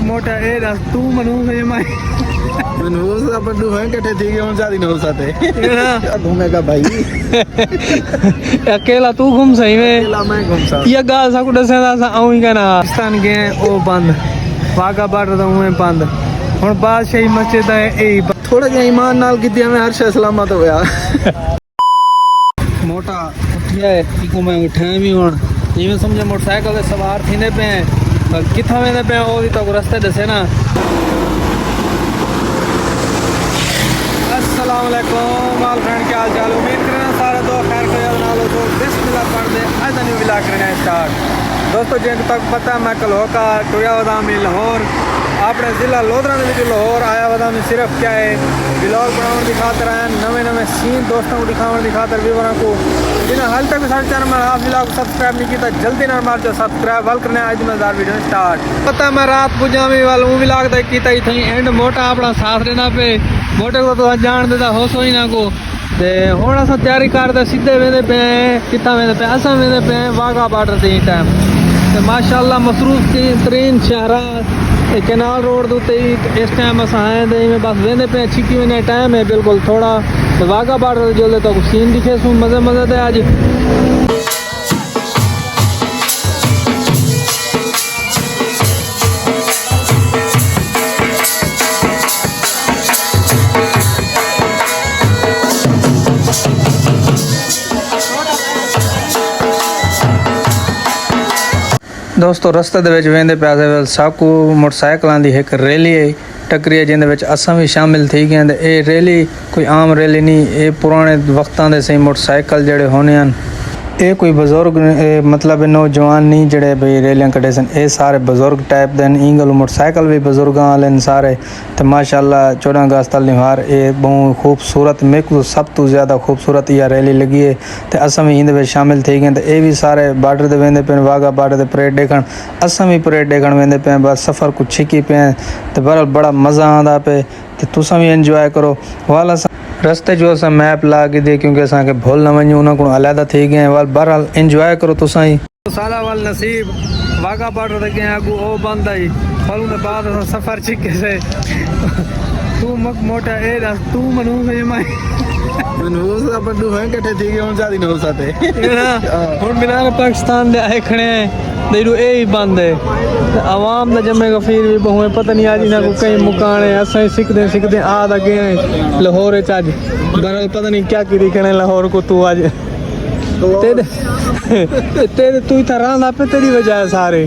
मोटा ए दस तू मनूस है मैं मनूस अपन दो हैं कटे थी कि हम ज्यादा नहीं हो सकते घूमेगा भाई अकेला तू घूम सही में अकेला मैं घूम सकता ये गाल सा कुछ ऐसा सा आऊं ही कहना पाकिस्तान गए ओ बंद वाघा बॉर्डर तो हुए बंद हुन बादशाही मस्जिद है ए थोड़ा जिहा ईमान नाल कीती हमें हर शय सलामत होया मोटा उठिया है इको मैं उठाया भी हुन इवें समझे मोटरसाइकिल ते सवार थीने पे पर किथा वेंदे पे ओ दी तो रास्ते दसे ना अस्सलाम वालेकुम ऑल फ्रेंड क्या हाल चाल उम्मीद करना सारे दोस्त खैर को याद नालो तो बिस्मिल्लाह पढ़ दे आज दा न्यू व्लॉग करना स्टार्ट दोस्तों जिन तक पता मैं कलोका टोया वदामी लाहौर अपने जिला लोधरा में लाहौर आया वदा में सिर्फ क्या है व्लॉग बनाने की खातर आया नवे नवे सीन दोस्तों को दिखाने की खातर भी बना को जिन्हें हाल तक सारे चैनल में आप व्लॉग सब्सक्राइब नहीं किया जल्दी ना मार जो सब्सक्राइब वाल करने आज मजेदार वीडियो स्टार्ट पता मैं रात पुजामी वाला व्लॉग तक किया ही थी एंड मोटा अपना साथ देना पे मोटे को तो जान देता हो सो ही ना को ते हुण असां तैयारी करदे सीधे वेंदे पे किथा वेंदे पे असां वेंदे पे वाघा बॉर्डर ते टाइम ते माशाअल्लाह मसरूफ तरीन शहरा कैनाल रोड दे इस टाइम असां आए ते में बस वेंदे पे छिकी वेंदे टाइम है बिल्कुल थोड़ा ते वाघा बॉर्डर जो तो सीन दिखे सु मजे मजे ते आज दोस्तों रस्ते दे विच वेंदे पे साकू मोटरसाइकिलों की एक रैली टकरी है जिंदे विच असां भी शामिल थी गए ते ये रैली कोई आम रैली नहीं ये पुराने वक्तां दे सही मोटरसाइकिल जिहड़े होने हैं ये कोई बजुर्ग मतलब नौजवान नहीं जिहड़े भाई रैलियां कढे सन ये सारे बजुर्ग टाइप दे इंगल मोटरसाइकिल भी बजुर्गां वाले सारे तो माशाअल्लाह 14 अगस्त निहार ये बहुत खूबसूरत मेरे को सब तो ज़्यादा खूबसूरत यह रैली लगी है तो असां भी इंदे विच शामिल थी गए तो ये भी सारे बॉर्डर दे वेंदे पे वाघा बॉर्डर दे परेड देखण असां भी परेड देखण वेंदे पे बस सफ़र कुछ छिकी पे तो बहरहाल बड़ा मज़ा आंदा पे तो तुसां भी एंजॉय करो वाला रस्ते जो असां मैप ला के दे क्योंकि असां के भूल न वञूं उन को अलहदा थी गए वाल बहरहाल एंजॉय करो तुसां ही साला वाल नसीब वाघा बॉर्डर ते गए अगू ओ बंद आई फलूं दे बाद असां सफ़र छिके से तू मक मोटा ए दस तू मनूस है मैं मनूस अपन दो हैं कटे थी कि हम ज्यादा नहीं हो सकते हुन मीनार पाकिस्तान दे आए खड़े देरू ए ही बंद है आवाम दा जमे गफीर भी बहुए पता नहीं आज ना को कहीं मुकाने असां सिखदे आ दा गए लाहौर च आज बहरहाल पता नहीं क्या की दिखने लाहौर को तू आज तेरे तू इधर रहंदा पे तेरी वजह है सारे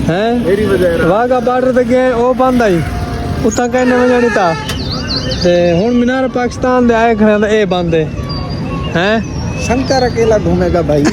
हैं मेरी वजह वाघा बॉर्डर ते गए ओ बंद आई उता कहने वजह नहीं था ते हुन मीनार पाकिस्तान दे आए खड़े ए बंद है हैं शंकर अकेला घूमेगा भाई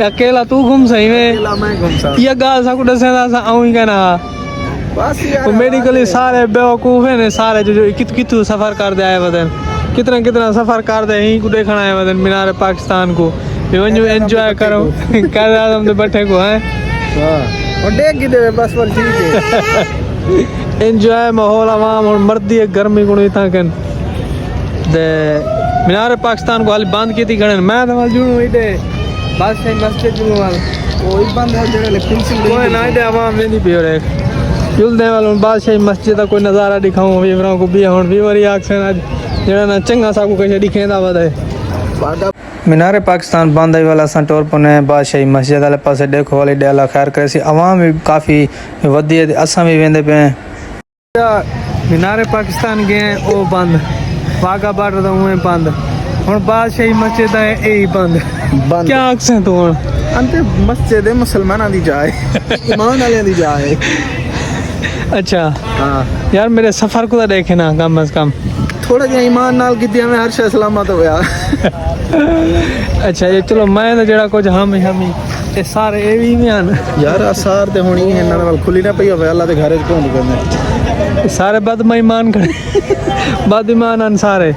अकेला तू घूम सही में अकेला मैं घूम सकता ये गाल सा कुछ ऐसा सा आऊं ही कहना बस यार मेडिकली सारे बेवकूफ है सारे जो कितु सफर कर दे आए वदन कितना सफर कर दे यहीं को देखना आए वदन मीनार पाकिस्तान को वंजो एंजॉय करो कर आदम दे बैठे को हैं हां और देख के दे बस बोल ठीक है एंजॉय माहौल आवाम और मर्दी गर्मी को इतना कन दे मीनार पाकिस्तान को हाल बंद की थी खड़े मैं तो वाल जुड़ू इते बस से मस्जिद जुड़ू वाल कोई बंद है जेड़े पेंसिल कोई ना इते आवाम वेंदी पियो रे जुल दे वाल बादशाही मस्जिद का कोई नज़ारा दिखाऊं वीवरा को भी हुन वीवर एक्शन आज जेड़ा ना चंगा सा को कहीं दिखेंदा वदे मीनार पाकिस्तान बंद आई वाला सा टोर पने बादशाही मस्जिद वाले पासे देखो वाली डेला खैर करे सी आवाम भी काफ़ी वधी है असां भी वेंदे पे मीनार पाकिस्तान गए ओ बंद वाघा बॉर्डर तो हुए बंद हुन बादशाही मस्जिद है ए बंद क्या अक्सें तू हुन अंते मस्जिद है मुसलमानां दी जाए ईमान वाले दी जाए अच्छा हां यार मेरे सफर को तो देखे ना कम अज कम थोड़ा जिहा ईमान नाल कीती हमें हर शय सलामत होया अच्छा ये चलो मैं तो जेड़ा कुछ हम ये सारे ए भी में आन यार आसार ते होनी है इन्हां वाल खुली ना पई होवे अल्लाह दे घरे च पहुंच गए सारे बदईमान खड़े बदईमान अन सारे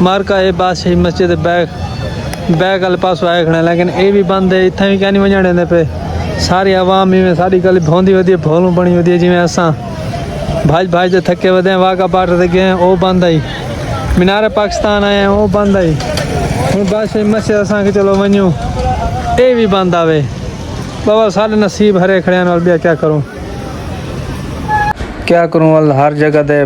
मार का ये बादशाही मस्जिद बैग वाले पास आए खड़े लेकिन ये भी बंद है इतना भी क्या नहीं वजाने पे सारी आवाम में सारी गल भौंदी वधी भोलू बनी वधी जिमें असां भाज दे थके वधे वाघा बॉर्डर ते गए वो बंद आई मीनार पाकिस्तान आए वो बंद आई हुन बादशाही मस्जिद असां के चलो वञूं ये भी बंद आवे बाबा सारे नसीब हरे खड़े हैं वाल क्या करूं वाल हर जगह दे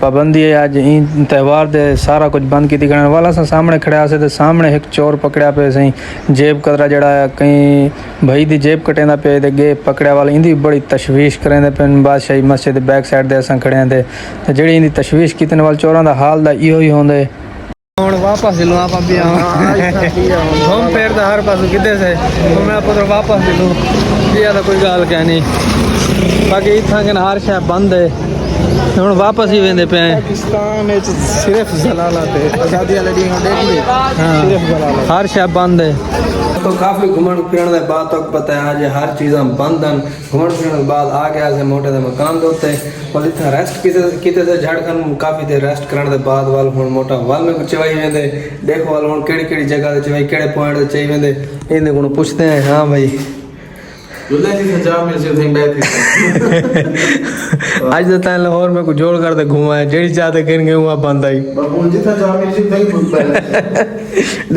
पाबंदी है। अज इन त्यौहार दे सारा कुछ बंद की करने वाला सा सामने खड़ा से ते सामने एक चोर पकड़ा पे सही जेब कतरा जड़ा है कहीं भाई दी जेब कटेंदा पे ते गे पकड़ा वाला इंदी बड़ी तशवीश करेंदे पे बादशाही मस्जिद दे बैक साइड दे असां खड़े हैं ते जेड़ी इंदी तशवीश कितने वाल चोरां दा हाल दा इहो ही होंदे। ਹੁਣ ਵਾਪਸ ਦਿਲੋਂ ਆਪਾਂ ਵੀ ਘੁੰਮ ਫੇਰਦਾ ਹਰ ਪਾਸੋਂ ਕਿਤੇ ਸੇ ਮੈਂ ਪੁੱਤਰ ਵਾਪਸ ਦਿਲੋਂ ਇਹ ਤਾਂ ਕੋਈ ਗੱਲ ਕਹਿ ਨਹੀਂ ਬਾਕੀ ਇੱਥਾਂ ਕਿ ਹਰ ਸ਼ੈ ਬੰਦ ਹੈ ਹੁਣ ਵਾਪਸ ਹੀ ਵੇਂਦੇ ਪਏ पाकिस्तान में सिर्फ जलालत है आजादी वाले दिन देख ले सिर्फ जलालत हर शय बंद है। तो काफ़ी घुमन फिरन के बाद तक पता है आज हर चीज़ां बंद हैं। घुमन फिरन के बाद आ गया से मोटे दे मकान दे उत्ते और इतना रेस्ट किते से झाड़खंड काफ़ी देर रेस्ट करने के बाद वाल हुण मोटा वाल में कुछ चवाई वेंदे देखो वाल हुण केड़ी जगह ते चवाई केड़े पॉइंट ते चई वेंदे इहदे कोलों पुछते हैं। हाँ भाई आज तक लाहौर में कुछ जोड़ कर दे घुमा है जेड़ी चाहते करें गए वहां बंद आई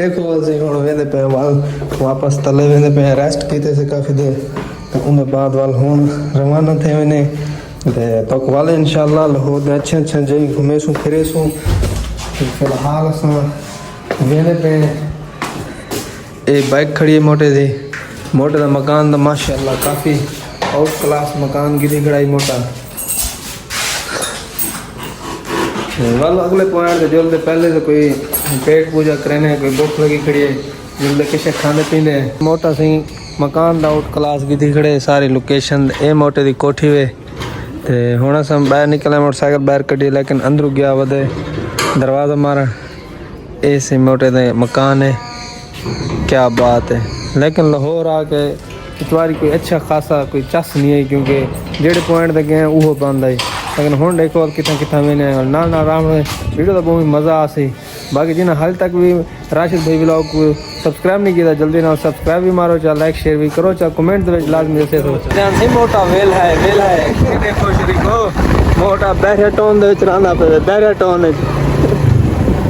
देखो वैसे हुन वेंदे पे वाल वापस तले वेंदे पे रेस्ट कीते से काफी देर तो उन बाद वाल हुन रवाना थे वने ते तो वाले इंशाल्लाह लाहौर दे अच्छे जगह घूमे सु फिरे सु फिलहाल असां वेंदे पे ए बाइक खड़ी है मोटे दा मकान दा माशाअल्लाह काफ़ी आउट क्लास मकान की गड़ाई मोटा वाल अगले पॉइंट जो पहले तो कोई पेट पूजा करने कोई भुख लगी खड़ी है जो किसे खाने पीने मोटा सी मकान दा आउट क्लास की खड़े सारी लोकेशन ए मोटे दी कोठी वे ते हुण असां बाहर निकले मोटरसाइकिल बाहर कढी लेकिन अंदरू गया वधे दरवाज़ा मारन ए से मोटे दे मकान है क्या बात है। लेकिन लाहौर आके इतवारी कोई अच्छा खासा कोई चस नहीं है क्योंकि जेड़े पॉइंट तक गए वो बंद आई लेकिन हुण देखो कितना मैंने ना आराम वीडियो तो बहुत मज़ा आ सी। बाकी जिन्हें हाल तक भी राशिद भाई व्लॉग को सब्सक्राइब नहीं किया जल्दी ना सब्सक्राइब भी मारो चाहे लाइक शेयर भी करो चाहे कमेंट लाजमी दसे तो मोटा वेल है देखो शरीको मोटा बैरियटोन दे विच रहांदा पे बैरियटोन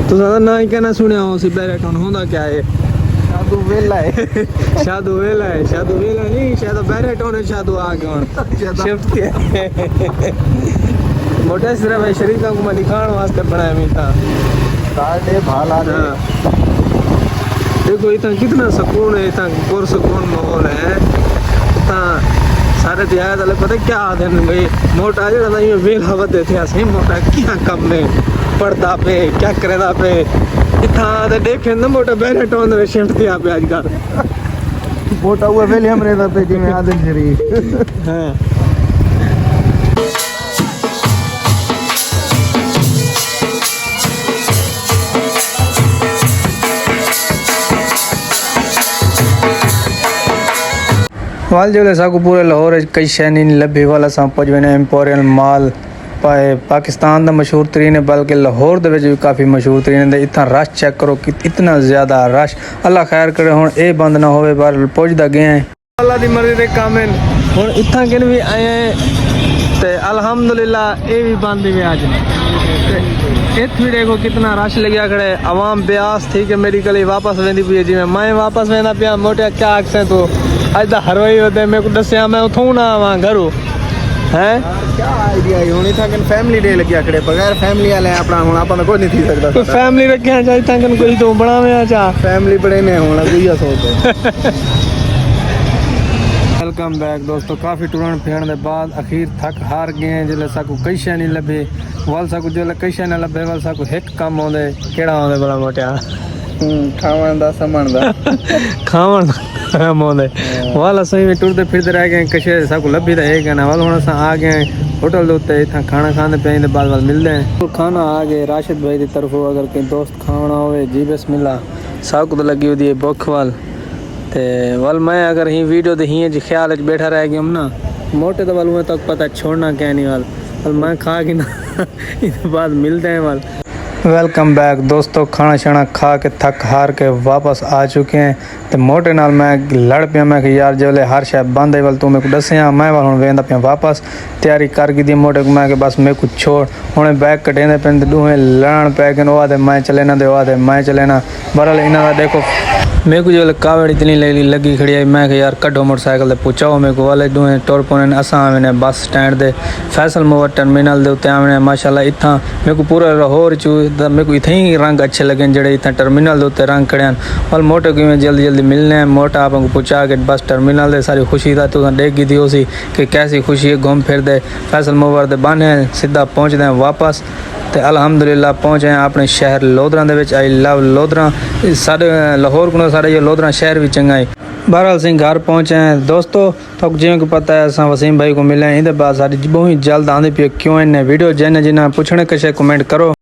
तुसां ना ही कहना सुनिया हो सी बैरियटोन होंदा क्या है शादू वेला है शादू वेला नहीं शायद बैरियटोन है शादू आ गया हुन शिफ्ट किया मोटा सिर्फ शरीका को मैं दिखाने वास्ते बनाया मैं था काटे भाला देखो इतना कितना सुकून है इतना पुरसुकून माहौल है इतना सारे दिहात वाले पता क्या आते हैं भाई मोटा जरा ये वेला वधे थे सही मोटा क्या कम में पढ़ता पे क्या करेदा पे इतना तो देखे ना मोटा बैरियटोन में शिफ्ट किया पे आजकल मोटा हुआ वेले हमरे दा पे जिवें आदम शरीफ हां वाल जो साकू पूरे लाहौर कई शै नहीं लभी वाला सा पजवेने एम्पोरियल माल पाकिस्तान का मशहूर तरीन है बल्कि लाहौर दे विच भी काफ़ी मशहूर तरीन है। इतना रश चेक करो कि इतना ज़्यादा रश अल्लाह खैर करे हुण ये बंद ना होवे पर पुजदा गए हैं अल्लाह दी मर्जी दे काम हैं हुण इत्थां किन भी आए हैं ते अल्हम्दुलिल्लाह ये भी बंद ही अज इत्थे भी देखो कितना रश लग्या खड़े आवाम ब्यास थी कि मेरी गली वापस वेंदी पई जिवें मैं वापस वेंदा पिया मोटे क्या आखसे तू अज दा हरवई होते मेरे को दस्या मैं उथों ना आवां घरों हैं क्या आइडिया है हुन इथा कन फैमिली डे लग्या खड़े बगैर फैमिली वाले अपना हुन आपा कोई नहीं थी सकदा कोई फैमिली रखया जा इथा कन कोई तो बनावे आ जा फैमिली बड़े ने हुन गुइया सोच वेलकम बैक दोस्तों काफ़ी टूरन फिरन के बाद अखीर थक हार गए जिले साकू कई शै नहीं लभे वाल साकू जिले कई शै ना लभे वाल साकू एक काम आंदे केड़ा आंदे बड़ा मोटिया खावन दा समण दा खावन काम आंदे वाल असं भी टुरते फिरते रह गए कशे साकू लभी तो है ना वाल हुण असां आ गए होटल दे उत्ते इत्थां खाना खांदे पे दे बाद वाल मिलदे हैं तो खाना आ गए राशिद भाई दी तरफों अगर कोई दोस्त खाना होवे जी बिस्मिल्लाह साकू तो लगी हुई है भुख वाल ते वाल मैं अगर ही वीडियो दे ही जी ख्याल बैठा रह गया ना मोटे तो वाल तक पता छोड़ना क्या नहीं वाल मैं खा के ना इसके बाद मिलते हैं वाल वेलकम बैक दोस्तों, खाना शाना खा के थक हार के वापस आ चुके हैं। तो मोटे नाल मैं लड़ पिया, मैं कि यार जो हर शय बंद है वाल तू मेरे को दसिया, मैं वाल हुण वेंदा पिया वापस तैयारी कर गई दी मोटे को, मैं कि बस मेरे को छोड़ हुणे बैग कटेंदे पेंदे दूहें लड़न पै गए। ओह मैं चले ना दे, ओह मैं चले ना। बहरहाल इन्हां दा देखो मेरे को जो कावड़ इतनी लगी खड़ी आई, मैं कि यार कड्डो मोटरसाइकिल ते पुचाओ मेरे को वाले दूहें टुर पौने। असां आवें बस स्टैंड दे फैसल मोवर टर्मिनल दे उत्ते आवें। माशाल्लाह इत्थां मेरे को पूरा लाहौर चू मेरे को इत्थें ही रंग अच्छे लगे जेडे इतना टर्मिनल के उत्ते रंग खड़े हैं। और मोटे को जल्दी जल्दी मिलने हैं, मोटा आपको पहुँचा के बस टर्मिनल दे सारी खुशी का तुम देखी थी उसी कि कैसी खुशी है। घूम फिर दे फैसल मोवर दे बने सीधा पहुँचते हैं वापस। तो अल्हम्दुलिल्लाह पहुँचे हैं अपने शहर लोधरा दे विच। आई लव लोधरा, साढ़े लाहौर को साढ़े ये लोधरा शहर भी चंगा है। बहरहाल सिंह घर पहुँचे हैं दोस्तों। तो जिवें को पता है असां वसीम भाई को मिले हैं, इहदे बाद सारी बहुत जल्द आंदी पई क्यों इन्हें वीडियो जिन्हें जिन्हें पुछने कशे कमेंट करो।